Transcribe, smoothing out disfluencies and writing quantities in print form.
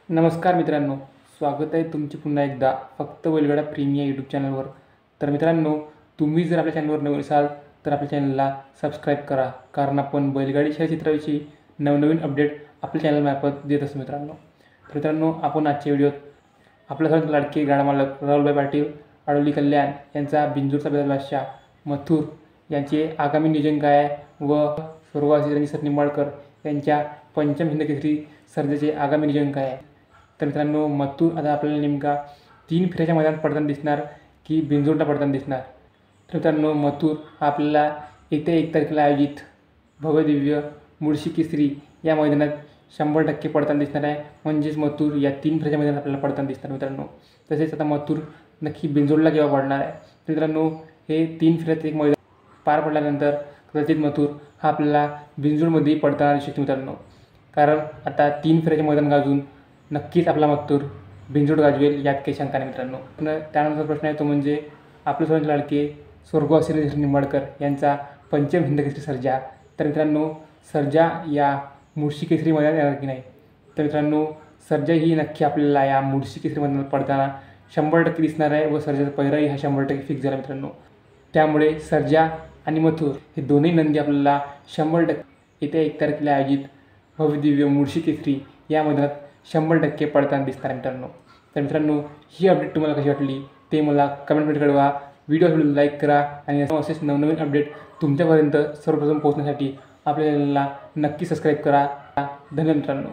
नमस्कार मित्रांनो, स्वागत आहे तुमचे पुन्हा एकदा फक्त बैलगाडा प्रेमी या यूट्यूब चॅनलवर। तर मित्रांनो, तुम्ही जर आपल्या चॅनलवर नवीन असाल तर आपल्या चॅनलला सबस्क्राईब करा, कारण आपण बैलगाडी छायाचित्राविषयी नवनवीन अपडेट आपल्या चॅनलमार्फत देत असतो मित्रांनो। तर मित्रांनो, आपण आजच्या व्हिडिओत आपल्या सर्वांचे लाडके गाडा मालक राहुलभाई पाटील आडवली कल्याण यांचा बिंजोरचा बेदल बादशाह मथुर यांचे आगामी नियोजन काय आहे व स्वर्गवासी रणजित निंबाळकर यांच्या पंचम हिंद केसरी स्पर्धेचे आगामी नियोजन काय आहे। तर मित्रांनो, मथुर आता आपल्याला नेमका 3 फेऱ्याच्या मैदानात पडताना दिसणार की बिंजोरला पडताना दिसणार। तर मित्रांनो, मथुर आपल्याला येत्या 1 तारखेला आयोजित भव्य दिव्य मुळशी केसरी या मैदानात 100% पडताना दिसणार आहे। म्हणजेच मथुर या 3 फेऱ्याच्या मैदानात आपल्याला पडताना दिसणार मित्रांनो। तसेच आता मथुर नक्की बिंजोरला केव्हा पडणार आहे। तर मित्रांनो, हे 3 फेऱ्यात एक मैदान पार पडल्यानंतर कदाचित मथुर हा आपल्याला बिंजोरमध्ये पडताना दिसतो मित्रांनो, कारण आता 3 फेऱ्याचे मैदान गाजून नक्कीच आपला मथुर बिंजोर गाजवेल यात काही शंका नाही मित्रांनो। त्यानंतर प्रश्न आहे तो म्हणजे आपले सर्वांचे लाडके स्वर्गवासी रणजित निंबाळकर यांचा पंचम हिंद केसरी सर्जा। तर मित्रांनो, सर्जा या मुळशी केसरी मैदानात येणार की नाही। तर मित्रांनो, सर्जा ही नक्की आपल्याला या मुळशी केसरी मैदानात पडताना 100% दिसणार आहे व सर्जाचा पहिराही हा 100% फिक्स झाला मित्रांनो। त्यामुळे सर्जा आणि मथुर हे दोन्ही नंदी आपल्याला 100% येत्या 1 तारखेला आयोजित भव्य दिव्य मुळशी केसरी या मैदानात 100% पडताना दिसणार मित्रांनो। तर मित्रांनो, ही अपडेट तुम्हाला कशी वाटली ते मला कमेंटमध्ये कळवा। व्हिडिओ लाईक करा आणि असेच नवनवीन अपडेट तुमच्यापर्यंत सर्वप्रथम पोहोचण्यासाठी आपल्या चॅनलला नक्की सबस्क्राईब करा। धन्यवाद मित्रांनो।